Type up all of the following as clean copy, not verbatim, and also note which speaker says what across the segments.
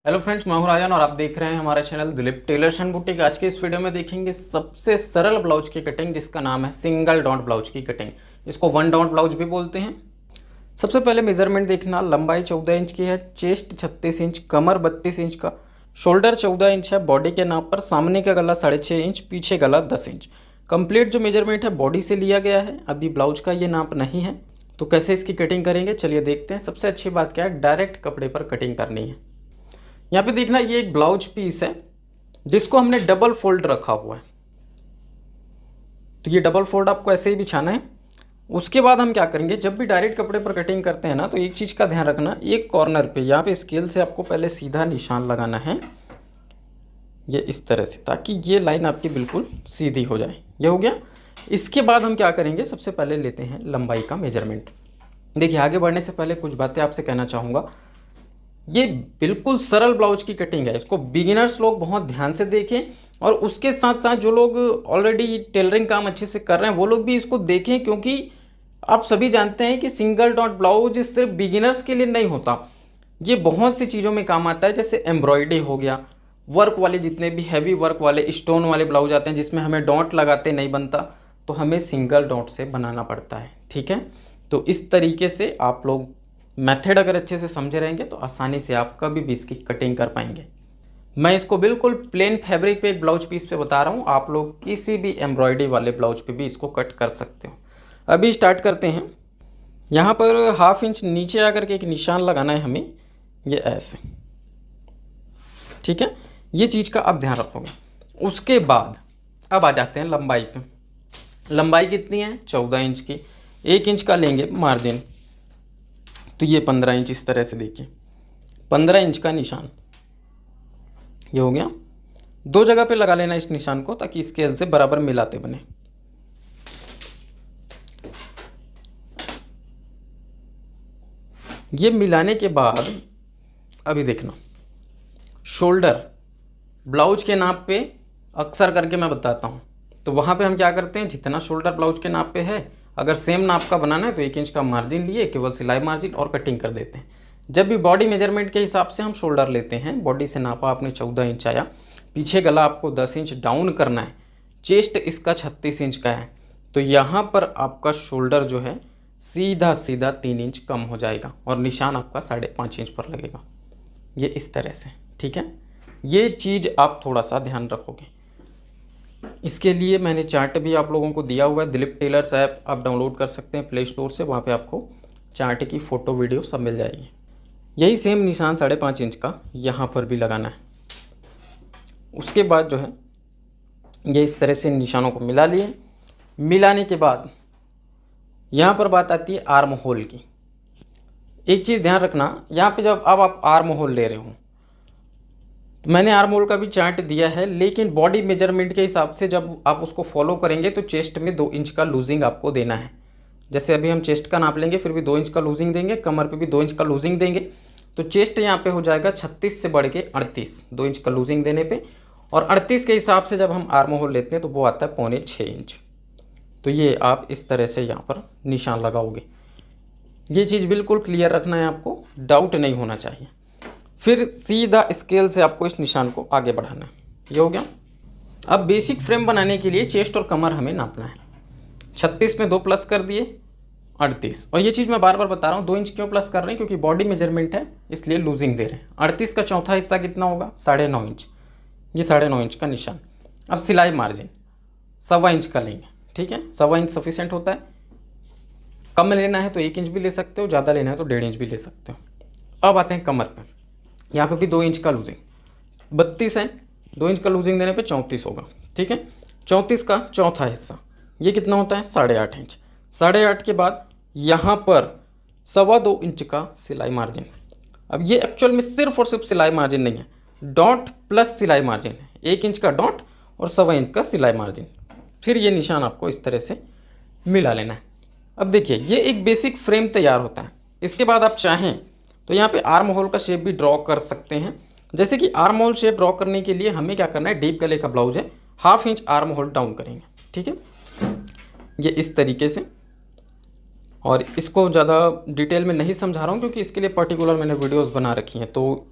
Speaker 1: Hello friends, मैं हूं राजन और आप देख रहे हैं हमारा channel Dilip tailors and boutique. आज के इस वीडियो में देखेंगे सबसे सरल ब्लाउज की कटिंग, जिसका नाम है सिंगल डॉट ब्लाउज की कटिंग। इसको वन डॉट ब्लाउज भी बोलते हैं। सबसे पहले मेजरमेंट देखना। लंबाई 14 इंच की है, चेस्ट 36 इंच, कमर 32 इंच का, शोल्डर 14 इंच है। बॉडी के नाप पर सामने का गला 6.5 इंच, पीछे गला 10 इंच। कंप्लीट जो मेजरमेंट है बॉडी से लिया गया है, अभी ब्लाउज का ये नाप नहीं है। तो कैसे इसकी कटिंग करेंगे चलिए देखते हैं। सबसे अच्छी बात क्या है, डायरेक्ट कपड़े पर कटिंग करनी है। यहाँ पे देखना, ये एक ब्लाउज पीस है जिसको हमने डबल फोल्ड रखा हुआ है। तो ये डबल फोल्ड आपको ऐसे ही बिछाना है। उसके बाद हम क्या करेंगे, जब भी डायरेक्ट कपड़े पर कटिंग करते हैं ना, तो एक चीज़ का ध्यान रखना, एक कॉर्नर पे यहाँ पे स्केल से आपको पहले सीधा निशान लगाना है, ये इस तरह से, ताकि ये लाइन आपकी बिल्कुल सीधी हो जाए। ये हो गया। इसके बाद हम क्या करेंगे, सबसे पहले लेते हैं लंबाई का मेजरमेंट। देखिए, आगे बढ़ने से पहले कुछ बातें आपसे कहना चाहूँगा। ये बिल्कुल सरल ब्लाउज की कटिंग है, इसको बिगिनर्स लोग बहुत ध्यान से देखें, और उसके साथ साथ जो लोग ऑलरेडी टेलरिंग काम अच्छे से कर रहे हैं वो लोग भी इसको देखें, क्योंकि आप सभी जानते हैं कि सिंगल डॉट ब्लाउज सिर्फ बिगिनर्स के लिए नहीं होता, ये बहुत सी चीज़ों में काम आता है। जैसे एम्ब्रॉयडरी हो गया, वर्क वाले जितने भी हैवी वर्क वाले स्टोन वाले ब्लाउज आते हैं जिसमें हमें डॉट लगाते नहीं बनता, तो हमें सिंगल डॉट से बनाना पड़ता है। ठीक है, तो इस तरीके से आप लोग मेथड अगर अच्छे से समझे रहेंगे तो आसानी से आप कभी भी इसकी कटिंग कर पाएंगे। मैं इसको बिल्कुल प्लेन फैब्रिक पे एक ब्लाउज पीस पे बता रहा हूँ, आप लोग किसी भी एम्ब्रॉयडरी वाले ब्लाउज पे भी इसको कट कर सकते हो। अभी स्टार्ट करते हैं। यहाँ पर 1/2 इंच नीचे आकर के एक निशान लगाना है हमें, ये ऐसे। ठीक है, ये चीज़ का आप ध्यान रखोगे। उसके बाद अब आ जाते हैं लंबाई पे। लंबाई कितनी है, 14 इंच की। 1 इंच का लेंगे मार्जिन, तो ये 15 इंच इस तरह से देखिए, 15 इंच का निशान ये हो गया। 2 जगह पे लगा लेना इस निशान को, ताकि स्केल से बराबर मिलाते बने। ये मिलाने के बाद अभी देखना, शोल्डर ब्लाउज के नाप पे अक्सर करके मैं बताता हूँ, तो वहाँ पे हम क्या करते हैं, जितना शोल्डर ब्लाउज के नाप पे है, अगर सेम नाप का बनाना है तो 1 इंच का मार्जिन लिए, केवल सिलाई मार्जिन, और कटिंग कर देते हैं। जब भी बॉडी मेजरमेंट के हिसाब से हम शोल्डर लेते हैं, बॉडी से नापा आपने 14 इंच आया, पीछे गला आपको 10 इंच डाउन करना है, चेस्ट इसका 36 इंच का है, तो यहाँ पर आपका शोल्डर जो है सीधा सीधा 3 इंच कम हो जाएगा, और निशान आपका 5.5 इंच पर लगेगा, ये इस तरह से। ठीक है, ये चीज़ आप थोड़ा सा ध्यान रखोगे। इसके लिए मैंने चार्ट भी आप लोगों को दिया हुआ है। दिलीप टेलर्स ऐप आप डाउनलोड कर सकते हैं प्ले स्टोर से, वहाँ पे आपको चार्ट की फ़ोटो वीडियो सब मिल जाएगी। यही सेम निशान 5.5 इंच का यहाँ पर भी लगाना है। उसके बाद जो है ये इस तरह से निशानों को मिला लिए। मिलाने के बाद यहाँ पर बात आती है आर्म होल की। एक चीज़ ध्यान रखना, यहाँ पर जब अब आप आर्म होल ले रहे हो, मैंने आर्म होल का भी चार्ट दिया है, लेकिन बॉडी मेजरमेंट के हिसाब से जब आप उसको फॉलो करेंगे तो चेस्ट में 2 इंच का लूजिंग आपको देना है। जैसे अभी हम चेस्ट का नाप लेंगे, फिर भी 2 इंच का लूजिंग देंगे, कमर पे भी 2 इंच का लूजिंग देंगे, तो चेस्ट यहाँ पे हो जाएगा 36 से बढ़ के 38, 2 इंच का लूजिंग देने पे। और 38 के हिसाब से जब हम आर्म होल लेते हैं तो वो आता है 5.25 इंच। तो ये आप इस तरह से यहाँ पर निशान लगाओगे। ये चीज़ बिल्कुल क्लियर रखना है, आपको डाउट नहीं होना चाहिए। फिर सीधा स्केल से आपको इस निशान को आगे बढ़ाना है। ये हो गया। अब बेसिक फ्रेम बनाने के लिए चेस्ट और कमर हमें नापना है। 36 में 2 प्लस कर दिए, 38। और ये चीज़ मैं बार बार बता रहा हूँ, 2 इंच क्यों प्लस कर रहे हैं, क्योंकि बॉडी मेजरमेंट है इसलिए लूजिंग दे रहे हैं। 38 का चौथा हिस्सा कितना होगा, 9.5 इंच। ये 9.5 इंच का निशान। अब सिलाई मार्जिन 1.25 इंच का लेंगे। ठीक है, 1.25 इंच सफिशेंट होता है। कम लेना है तो 1 इंच भी ले सकते हो, ज़्यादा लेना है तो 1.5 इंच भी ले सकते हो। अब आते हैं कमर पर। यहाँ पे भी 2 इंच का लूजिंग, 32 है, 2 इंच का लूजिंग देने पे 34 होगा। ठीक है, 34 का चौथा हिस्सा ये कितना होता है, 8.5 इंच। 8.5 के बाद यहाँ पर 2.25 इंच का सिलाई मार्जिन। अब ये एक्चुअल में सिर्फ और सिर्फ सिलाई मार्जिन नहीं है, डॉट प्लस सिलाई मार्जिन है। 1 इंच का डॉट और 1.25 इंच का सिलाई मार्जिन। फिर ये निशान आपको इस तरह से मिला लेना है। अब देखिए, ये एक बेसिक फ्रेम तैयार होता है। इसके बाद आप चाहें तो यहाँ पे आर्म होल का शेप भी ड्रॉ कर सकते हैं। जैसे कि आर्म होल शेप ड्रॉ करने के लिए हमें क्या करना है, डीप गले का ब्लाउज है, 1/2 इंच आर्म होल डाउन करेंगे। ठीक है, ये इस तरीके से। और इसको ज़्यादा डिटेल में नहीं समझा रहा हूँ, क्योंकि इसके लिए पर्टिकुलर मैंने वीडियोस बना रखी हैं, तो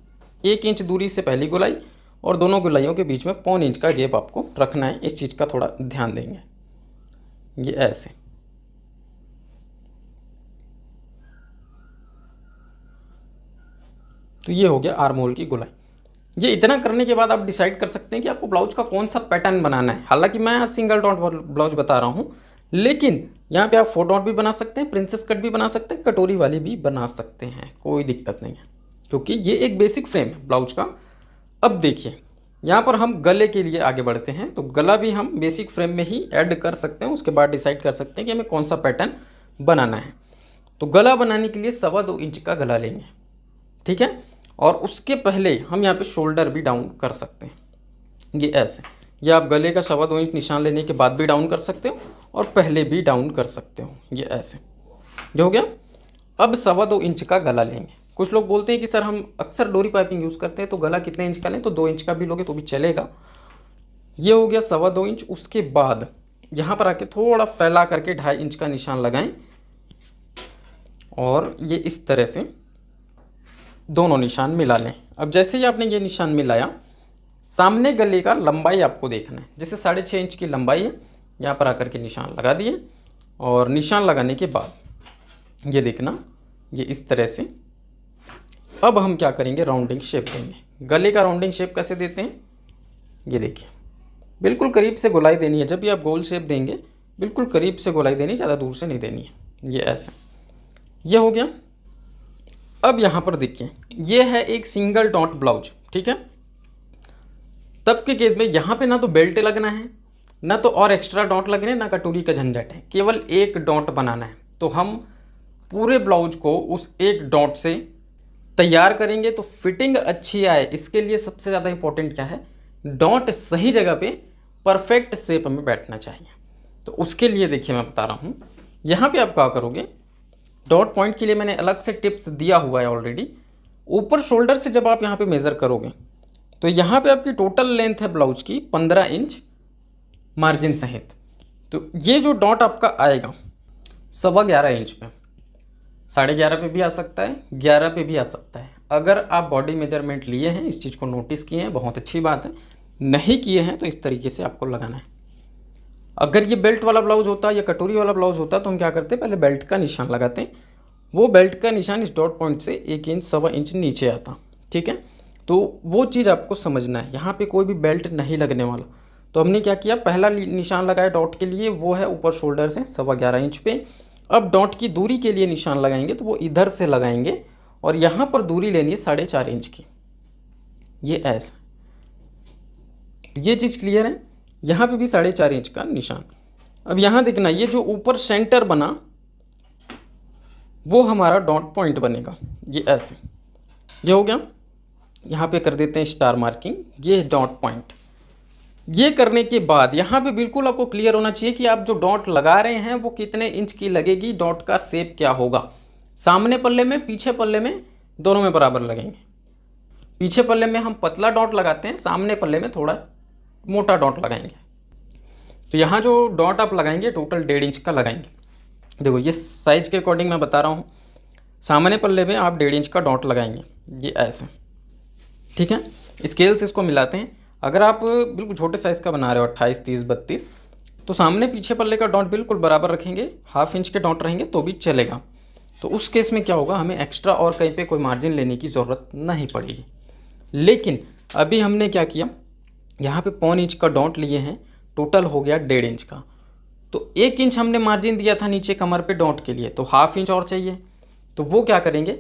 Speaker 1: 1 इंच दूरी से पहली गोलाई और दोनों गोलाइयों के बीच में 0.25 इंच का गैप आपको रखना है। इस चीज़ का थोड़ा ध्यान देंगे। ये ऐसे, तो ये हो गया आर्म होल की गोलाई। ये इतना करने के बाद आप डिसाइड कर सकते हैं कि आपको ब्लाउज का कौन सा पैटर्न बनाना है। हालांकि मैं आज सिंगल डॉट ब्लाउज बता रहा हूँ, लेकिन यहाँ पे आप 4 डॉट भी बना सकते हैं, प्रिंसेस कट भी बना सकते हैं, कटोरी वाली भी बना सकते हैं, कोई दिक्कत नहीं है, क्योंकि ये एक बेसिक फ्रेम है ब्लाउज का। अब देखिए यहाँ पर हम गले के लिए आगे बढ़ते हैं, तो गला भी हम बेसिक फ्रेम में ही ऐड कर सकते हैं। उसके बाद डिसाइड कर सकते हैं कि हमें कौन सा पैटर्न बनाना है। तो गला बनाने के लिए 2.25 इंच का गला लेंगे, ठीक है। और उसके पहले हम यहाँ पे शोल्डर भी डाउन कर सकते हैं। ये ऐसे, ये आप गले का 2.25 इंच निशान लेने के बाद भी डाउन कर सकते हो और पहले भी डाउन कर सकते हो। ये ऐसे जो हो गया। अब 2.25 इंच का गला लेंगे। कुछ लोग बोलते हैं कि सर हम अक्सर डोरी पाइपिंग यूज़ करते हैं, तो गला कितने इंच का लें? तो 2 इंच का भी लोगे तो भी चलेगा। ये हो गया 2.25 इंच। उसके बाद यहाँ पर आके थोड़ा फैला करके 2.5 इंच का निशान लगाएं और ये इस तरह से दोनों निशान मिला लें। अब जैसे ही आपने ये निशान मिलाया, सामने गले का लंबाई आपको देखना है। जैसे 6.5 इंच की लंबाई है, यहाँ पर आकर के निशान लगा दिए और निशान लगाने के बाद ये देखना, ये इस तरह से। अब हम क्या करेंगे, राउंडिंग शेप देंगे। गले का राउंडिंग शेप कैसे देते हैं, ये देखिए, बिल्कुल करीब से गोलाई देनी है। जब भी आप गोल शेप देंगे बिल्कुल करीब से गोलाई देनी, ज़्यादा दूर से नहीं देनी है। ये ऐसे, ये हो गया। अब यहाँ पर देखिए, ये है एक सिंगल डॉट ब्लाउज, ठीक है। तब के केस में यहाँ पे ना तो बेल्ट लगना है, ना तो और एक्स्ट्रा डॉट लगने, ना कटोरी का झंझट है, केवल एक डॉट बनाना है। तो हम पूरे ब्लाउज को उस एक डॉट से तैयार करेंगे तो फिटिंग अच्छी आए। इसके लिए सबसे ज़्यादा इंपॉर्टेंट क्या है, डॉट सही जगह पे परफेक्ट शेप में बैठना चाहिए। तो उसके लिए देखिए मैं बता रहा हूँ, यहाँ पे आप क्या करोगे, डॉट पॉइंट के लिए मैंने अलग से टिप्स दिया हुआ है ऑलरेडी। ऊपर शोल्डर से जब आप यहाँ पे मेज़र करोगे तो यहाँ पे आपकी टोटल लेंथ है ब्लाउज की 15 इंच मार्जिन सहित। तो ये जो डॉट आपका आएगा 11.25 इंच पे, 11.5 पे भी आ सकता है, 11 पे भी आ सकता है। अगर आप बॉडी मेजरमेंट लिए हैं, इस चीज़ को नोटिस किए हैं, बहुत अच्छी बात है। नहीं किए हैं तो इस तरीके से आपको लगाना है। अगर ये बेल्ट वाला ब्लाउज होता या कटोरी वाला ब्लाउज होता तो हम क्या करते, पहले बेल्ट का निशान लगाते हैं। वो बेल्ट का निशान इस डॉट पॉइंट से 1 इंच 1.25 इंच नीचे आता, ठीक है। तो वो चीज़ आपको समझना है। यहाँ पे कोई भी बेल्ट नहीं लगने वाला। तो हमने क्या किया, पहला निशान लगाया डॉट के लिए, वो है ऊपर शोल्डर से 11.25 इंच पे। अब डॉट की दूरी के लिए निशान लगाएंगे तो वो इधर से लगाएंगे और यहाँ पर दूरी लेनी है 4.5 इंच की। ये ऐसा, ये चीज़ क्लियर है। यहाँ पे भी 4.5 इंच का निशान। अब यहाँ देखना, ये जो ऊपर सेंटर बना वो हमारा डॉट पॉइंट बनेगा। ये ऐसे, ये हो गया। यहाँ पे कर देते हैं स्टार मार्किंग, ये डॉट पॉइंट। ये करने के बाद यहाँ पे बिल्कुल आपको क्लियर होना चाहिए कि आप जो डॉट लगा रहे हैं वो कितने इंच की लगेगी, डॉट का शेप क्या होगा। सामने पल्ले में, पीछे पल्ले में, दोनों में बराबर लगेंगे। पीछे पल्ले में हम पतला डॉट लगाते हैं, सामने पल्ले में थोड़ा मोटा डॉट लगाएंगे। तो यहाँ जो डॉट आप लगाएंगे टोटल 1.5 इंच का लगाएंगे। देखो ये साइज के अकॉर्डिंग मैं बता रहा हूँ। सामने पल्ले में आप 1.5 इंच का डॉट लगाएंगे, ये ऐसे, ठीक है। स्केल से इसको मिलाते हैं। अगर आप बिल्कुल छोटे साइज़ का बना रहे हो 28, 30, 32, तो सामने पीछे पल्ले का डॉट बिल्कुल बराबर रखेंगे। 1/2 इंच के डॉट रहेंगे तो भी चलेगा। तो उस केस में क्या होगा, हमें एक्स्ट्रा और कहीं पे कोई मार्जिन लेने की ज़रूरत नहीं पड़ेगी। लेकिन अभी हमने क्या किया, यहाँ पे 0.25 इंच का डॉट लिए हैं, टोटल हो गया 1.5 इंच का। तो 1 इंच हमने मार्जिन दिया था नीचे कमर पे डॉट के लिए, तो 1/2 इंच और चाहिए। तो वो क्या करेंगे,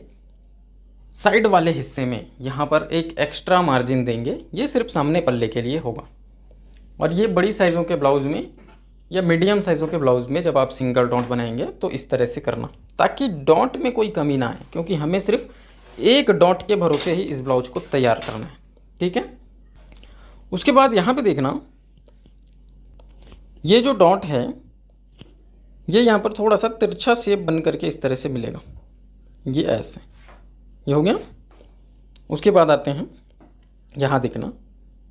Speaker 1: साइड वाले हिस्से में यहाँ पर एक एक्स्ट्रा मार्जिन देंगे। ये सिर्फ सामने पल्ले के लिए होगा। और ये बड़ी साइज़ों के ब्लाउज़ में या मीडियम साइज़ों के ब्लाउज़ में जब आप सिंगल डॉट बनाएंगे तो इस तरह से करना, ताकि डॉट में कोई कमी ना आए, क्योंकि हमें सिर्फ एक डॉट के भरोसे ही इस ब्लाउज को तैयार करना है, ठीक है। उसके बाद यहाँ पे देखना, ये जो डॉट है ये यहाँ पर थोड़ा सा तिरछा शेप बन करके इस तरह से मिलेगा। ये ऐसे, ये हो गया। उसके बाद आते हैं यहाँ देखना,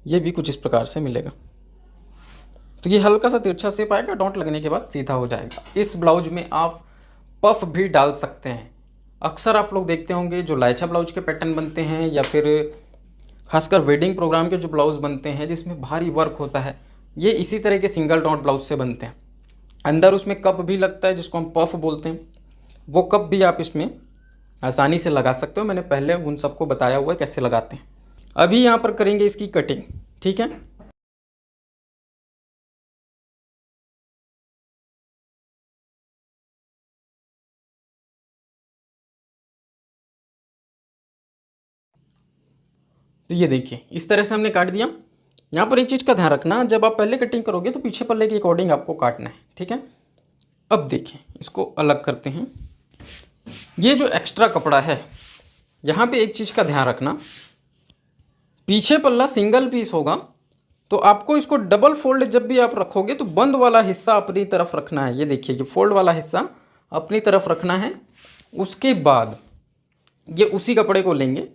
Speaker 1: ये भी कुछ इस प्रकार से मिलेगा। तो ये हल्का सा तिरछा शेप आएगा, डॉट लगने के बाद सीधा हो जाएगा। इस ब्लाउज में आप पफ भी डाल सकते हैं। अक्सर आप लोग देखते होंगे जो लायचा ब्लाउज के पैटर्न बनते हैं या फिर खासकर वेडिंग प्रोग्राम के जो ब्लाउज़ बनते हैं जिसमें भारी वर्क होता है, ये इसी तरह के सिंगल डॉट ब्लाउज से बनते हैं। अंदर उसमें कप भी लगता है जिसको हम पफ बोलते हैं, वो कप भी आप इसमें आसानी से लगा सकते हो। मैंने पहले उन सबको बताया हुआ है कैसे लगाते हैं। अभी यहाँ पर करेंगे इसकी कटिंग, ठीक है। तो ये देखिए इस तरह से हमने काट दिया। यहाँ पर एक चीज़ का ध्यान रखना, जब आप पहले कटिंग करोगे तो पीछे पल्ले के अकॉर्डिंग आपको काटना है, ठीक है। अब देखिए इसको अलग करते हैं। ये जो एक्स्ट्रा कपड़ा है, यहाँ पे एक चीज़ का ध्यान रखना, पीछे पल्ला सिंगल पीस होगा तो आपको इसको डबल फोल्ड जब भी आप रखोगे तो बंद वाला हिस्सा अपनी तरफ रखना है। ये देखिए ये फोल्ड वाला हिस्सा अपनी तरफ रखना है। उसके बाद ये उसी कपड़े को लेंगे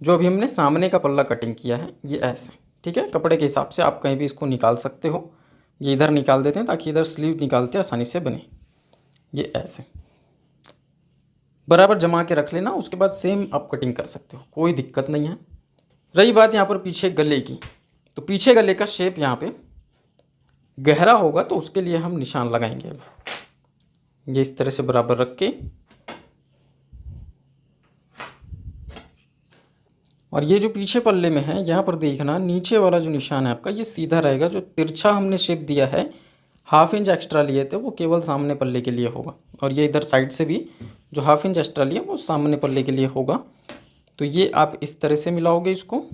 Speaker 1: जो अभी हमने सामने का पल्ला कटिंग किया है, ये ऐसे, ठीक है। कपड़े के हिसाब से आप कहीं भी इसको निकाल सकते हो। ये इधर निकाल देते हैं ताकि इधर स्लीव निकालते आसानी से बने। ये ऐसे बराबर जमा के रख लेना, उसके बाद सेम आप कटिंग कर सकते हो, कोई दिक्कत नहीं है। रही बात यहाँ पर पीछे गले की, तो पीछे गले का शेप यहाँ पे गहरा होगा तो उसके लिए हम निशान लगाएंगे। अब ये इस तरह से बराबर रख के, और ये जो पीछे पल्ले में है यहाँ पर देखना, नीचे वाला जो निशान है आपका ये सीधा रहेगा। जो तिरछा हमने शेप दिया है, 1/2 इंच एक्स्ट्रा लिए थे, वो केवल सामने पल्ले के लिए होगा। और ये इधर साइड से भी जो 1/2 इंच एक्स्ट्रा लिया वो सामने पल्ले के लिए होगा। तो ये आप इस तरह से मिलाओगे इसको,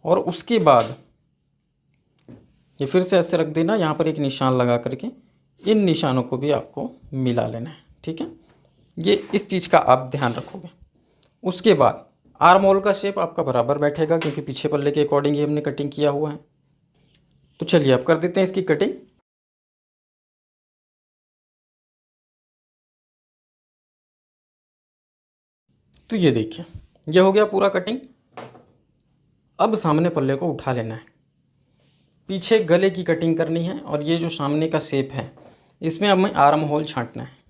Speaker 1: और उसके बाद ये फिर से ऐसे रख देना। यहाँ पर एक निशान लगा करके इन निशानों को भी आपको मिला लेना है, ठीक है। ये इस चीज़ का आप ध्यान रखोगे। उसके बाद आर्म होल का शेप आपका बराबर बैठेगा क्योंकि पीछे पल्ले के अकॉर्डिंग ही हमने कटिंग किया हुआ है। तो चलिए अब कर देते हैं इसकी कटिंग। तो ये देखिए ये हो गया पूरा कटिंग। अब सामने पल्ले को उठा लेना है, पीछे गले की कटिंग करनी है, और ये जो सामने का शेप है इसमें हमें आर्म होल छांटना है।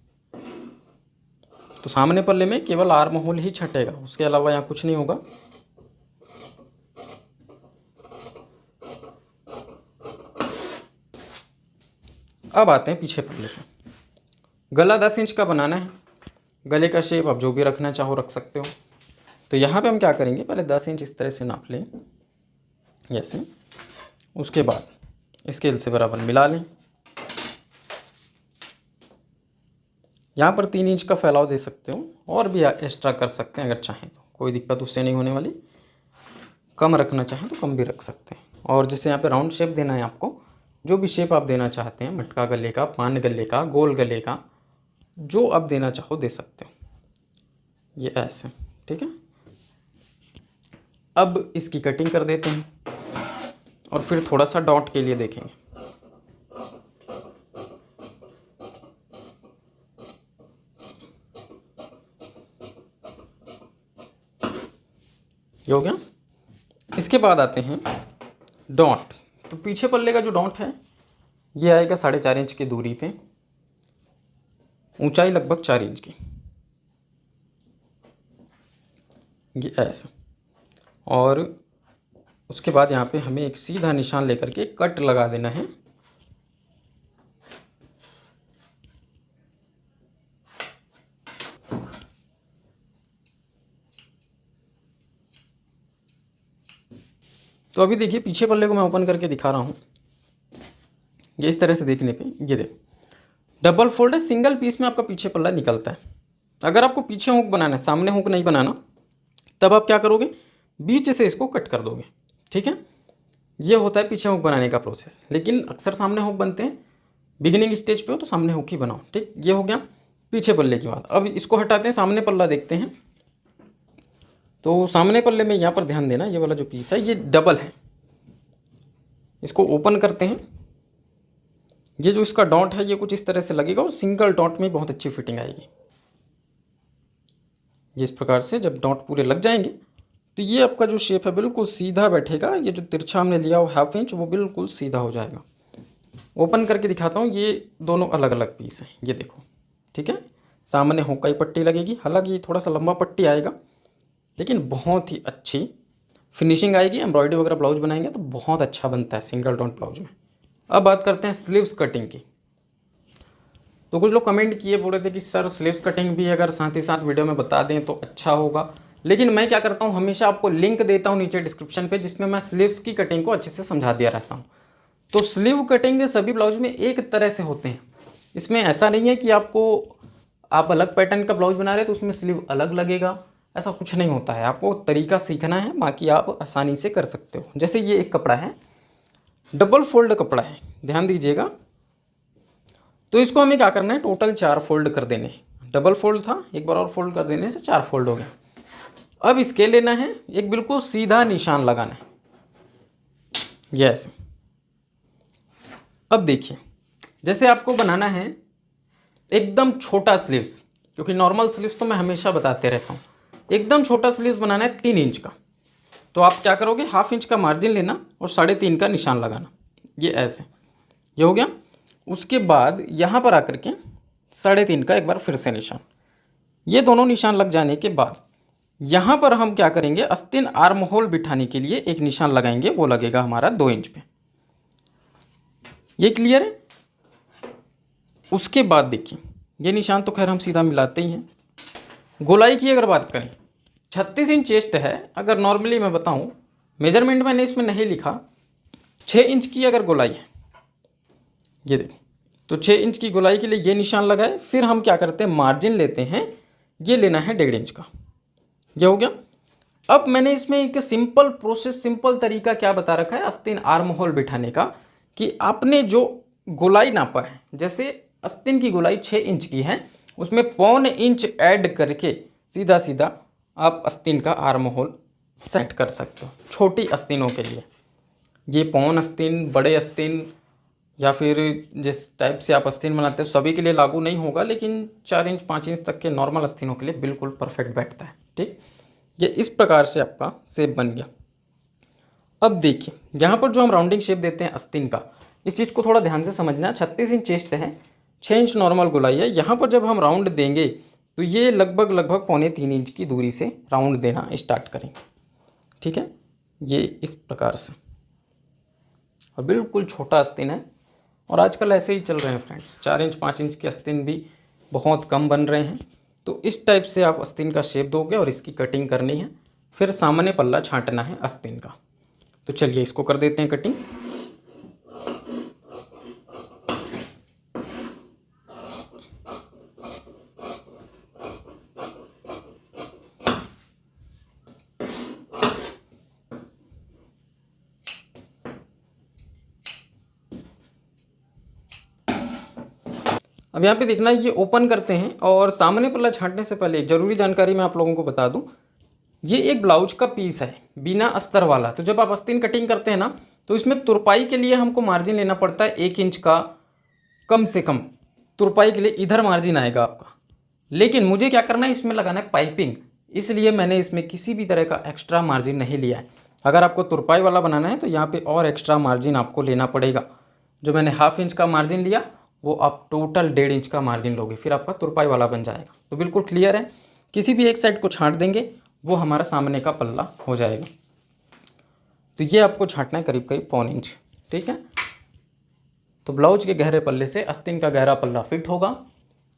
Speaker 1: तो सामने पल्ले में केवल आर्म होल ही छटेगा, उसके अलावा यहाँ कुछ नहीं होगा। अब आते हैं पीछे पल्ले पे। गला 10 इंच का बनाना है। गले का शेप आप जो भी रखना चाहो रख सकते हो। तो यहाँ पे हम क्या करेंगे, पहले 10 इंच इस तरह से नाप लें ऐसे, उसके बाद स्केल से बराबर मिला लें। यहाँ पर 3 इंच का फैलाव दे सकते हो, और भी एक्स्ट्रा कर सकते हैं अगर चाहें तो, कोई दिक्कत उससे नहीं होने वाली। कम रखना चाहें तो कम भी रख सकते हैं। और जैसे यहाँ पे राउंड शेप देना है आपको, जो भी शेप आप देना चाहते हैं, मटका गले का, पान गले का, गोल गले का, जो आप देना चाहो दे सकते हो। ये ऐसे, ठीक है। अब इसकी कटिंग कर देते हैं और फिर थोड़ा सा डॉट के लिए देखेंगे। ये हो गया। इसके बाद आते हैं डॉट। तो पीछे पल्ले का जो डॉट है ये आएगा 4.5 इंच की दूरी पे, ऊंचाई लगभग 4 इंच की, ये ऐसा। और उसके बाद यहाँ पे हमें एक सीधा निशान लेकर के कट लगा देना है। तो अभी देखिए पीछे पल्ले को मैं ओपन करके दिखा रहा हूँ। ये इस तरह से देखने पे ये देखो डबल फोल्ड है, सिंगल पीस में आपका पीछे पल्ला निकलता है। अगर आपको पीछे हुक बनाना है, सामने हुक नहीं बनाना, तब आप क्या करोगे, बीच से इसको कट कर दोगे, ठीक है। ये होता है पीछे हुक बनाने का प्रोसेस। लेकिन अक्सर सामने हुक बनते हैं, बिगिनिंग स्टेज पे हो तो सामने हुक ही बनाओ, ठीक। ये हो गया पीछे पल्ले की बात। अब इसको हटाते हैं, सामने पल्ला देखते हैं। तो सामने पल्ले में यहाँ पर ध्यान देना, ये वाला जो पीस है ये डबल है। इसको ओपन करते हैं। ये जो इसका डॉट है ये कुछ इस तरह से लगेगा, और सिंगल डॉट में बहुत अच्छी फिटिंग आएगी। ये इस प्रकार से जब डॉट पूरे लग जाएंगे तो ये आपका जो शेप है बिल्कुल सीधा बैठेगा। ये जो तिरछा हमने लिया हो 1/2 इंच, वो बिल्कुल सीधा हो जाएगा। ओपन करके दिखाता हूँ। ये दोनों अलग अलग पीस हैं, ये देखो, ठीक है। सामने हुक की पट्टी लगेगी, हालांकि ये थोड़ा सा लंबा पट्टी आएगा, लेकिन बहुत ही अच्छी फिनिशिंग आएगी, एम्ब्रॉयडरी वगैरह ब्लाउज बनाएंगे तो बहुत अच्छा बनता है सिंगल टोन ब्लाउज में। अब बात करते हैं स्लीव्स कटिंग की। तो कुछ लोग कमेंट किए, बोल रहे थे कि सर स्लीव्स कटिंग भी अगर साथ ही साथ वीडियो में बता दें तो अच्छा होगा, लेकिन मैं क्या करता हूँ हमेशा आपको लिंक देता हूँ नीचे डिस्क्रिप्शन पे, जिसमें मैं स्लीव्स की कटिंग को अच्छे से समझा दिया रहता हूँ। तो स्लीव कटिंग सभी ब्लाउज में एक तरह से होते हैं, इसमें ऐसा नहीं है कि आप अलग पैटर्न का ब्लाउज बना रहे हैं तो उसमें स्लीव अलग लगेगा, ऐसा कुछ नहीं होता है। आपको तरीका सीखना है, बाकी आप आसानी से कर सकते हो। जैसे ये एक कपड़ा है, डबल फोल्ड कपड़ा है, ध्यान दीजिएगा। तो इसको हमें क्या करना है, टोटल 4 फोल्ड कर देने हैं। डबल फोल्ड था, एक बार और फोल्ड कर देने से 4 फोल्ड हो गए। अब इसके लेना है, एक बिल्कुल सीधा निशान लगाना है, ये ऐसे। अब देखिए, जैसे आपको बनाना है एकदम छोटा स्लीव्स, क्योंकि नॉर्मल स्लीव्स तो मैं हमेशा बताते रहता हूँ, एकदम छोटा स्लीव्स बनाना है 3 इंच का। तो आप क्या करोगे, 1/2 इंच का मार्जिन लेना और 3.5 का निशान लगाना, ये ऐसे, ये हो गया। उसके बाद यहाँ पर आकर के 3.5 का एक बार फिर से निशान, ये दोनों निशान लग जाने के बाद यहाँ पर हम क्या करेंगे, आस्तीन आर्म होल बिठाने के लिए एक निशान लगाएंगे, वो लगेगा हमारा 2 इंच पे। ये क्लियर है। उसके बाद देखिए, ये निशान तो खैर हम सीधा मिलाते ही हैं। गोलाई की अगर बात करें, 36 इंच चेस्ट है, अगर नॉर्मली मैं बताऊं, मेजरमेंट मैंने इसमें नहीं लिखा, 6 इंच की अगर गोलाई है, ये देखिए, तो 6 इंच की गोलाई के लिए ये निशान लगाए। फिर हम क्या करते हैं, मार्जिन लेते हैं, ये लेना है 1.5 इंच का, ये हो गया। अब मैंने इसमें एक सिंपल प्रोसेस, सिंपल तरीका क्या बता रखा है आस्तीन आर्म होल बिठाने का, कि आपने जो गोलाई नापा है, जैसे आस्तीन की गोलाई 6 इंच की है, उसमें 1.25 इंच ऐड करके सीधा सीधा आप आस्तीन का आर्म होल सेट कर सकते हो। छोटी आस्तीनों के लिए ये पौन आस्तीन, बड़े आस्तीन, या फिर जिस टाइप से आप आस्तीन बनाते हो सभी के लिए लागू नहीं होगा, लेकिन 4 इंच 5 इंच तक के नॉर्मल आस्तीनों के लिए बिल्कुल परफेक्ट बैठता है। ठीक, ये इस प्रकार से आपका शेप बन गया। अब देखिए, यहाँ पर जो हम राउंडिंग शेप देते हैं आस्तीन का, इस चीज़ को थोड़ा ध्यान से समझना। 36 इंच चेस्ट है, 6 इंच नॉर्मल गोलाई है। यहाँ पर जब हम राउंड देंगे तो ये लगभग 2.25 इंच की दूरी से राउंड देना स्टार्ट करेंगे। ठीक है, ये इस प्रकार से, और बिल्कुल छोटा आस्तीन है, और आजकल ऐसे ही चल रहे हैं फ्रेंड्स, 4 इंच 5 इंच के आस्तीन भी बहुत कम बन रहे हैं। तो इस टाइप से आप आस्तीन का शेप दोगे और इसकी कटिंग करनी है। फिर सामने पल्ला छांटना है आस्तीन का। तो चलिए इसको कर देते हैं कटिंग। अब यहाँ पे देखना, ये ओपन करते हैं, और सामने पल्ला छांटने से पहले एक ज़रूरी जानकारी मैं आप लोगों को बता दूं, ये एक ब्लाउज का पीस है बिना अस्तर वाला। तो जब आप आस्तीन कटिंग करते हैं ना, तो इसमें तुरपाई के लिए हमको मार्जिन लेना पड़ता है 1 इंच का, कम से कम तुरपाई के लिए इधर मार्जिन आएगा आपका। लेकिन मुझे क्या करना है, इसमें लगाना है पाइपिंग, इसलिए मैंने इसमें किसी भी तरह का एक्स्ट्रा मार्जिन नहीं लिया है। अगर आपको तुरपाई वाला बनाना है तो यहाँ पर और एक्स्ट्रा मार्जिन आपको लेना पड़ेगा। जो मैंने 1/2 इंच का मार्जिन लिया, वो आप टोटल 1.5 इंच का मार्जिन लोगे, फिर आपका तुरपाई वाला बन जाएगा। तो बिल्कुल क्लियर है, किसी भी एक साइड को छांट देंगे, वो हमारा सामने का पल्ला हो जाएगा। तो ये आपको छांटना है करीब करीब 1.25 इंच। ठीक है, तो ब्लाउज के गहरे पल्ले से आस्तीन का गहरा पल्ला फिट होगा।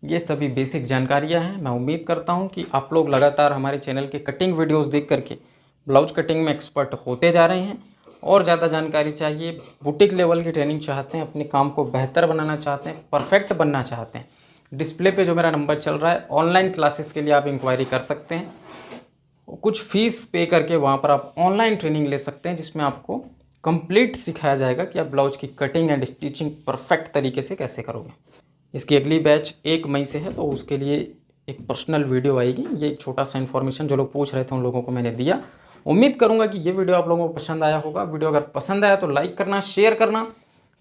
Speaker 1: ये सभी बेसिक जानकारियाँ हैं। मैं उम्मीद करता हूँ कि आप लोग लगातार हमारे चैनल के कटिंग वीडियोज़ देख करके ब्लाउज कटिंग में एक्सपर्ट होते जा रहे हैं। और ज़्यादा जानकारी चाहिए, बुटीक लेवल की ट्रेनिंग चाहते हैं, अपने काम को बेहतर बनाना चाहते हैं, परफेक्ट बनना चाहते हैं, डिस्प्ले पे जो मेरा नंबर चल रहा है, ऑनलाइन क्लासेस के लिए आप इंक्वायरी कर सकते हैं। कुछ फ़ीस पे करके वहाँ पर आप ऑनलाइन ट्रेनिंग ले सकते हैं, जिसमें आपको कंप्लीट सिखाया जाएगा कि आप ब्लाउज की कटिंग एंड स्टिचिंग परफेक्ट तरीके से कैसे करोगे। इसकी अगली बैच 1 मई से है, तो उसके लिए एक पर्सनल वीडियो आएगी। ये एक छोटा सा इन्फॉर्मेशन जो लोग पूछ रहे थे उन लोगों को मैंने दिया। उम्मीद करूंगा कि ये वीडियो आप लोगों को पसंद आया होगा। वीडियो अगर पसंद आया तो लाइक करना, शेयर करना,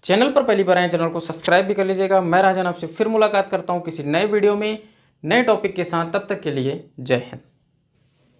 Speaker 1: चैनल पर पहली बार आए चैनल को सब्सक्राइब भी कर लीजिएगा। मैं राजन आपसे फिर मुलाकात करता हूँ किसी नए वीडियो में नए टॉपिक के साथ। तब तक के लिए जय हिंद।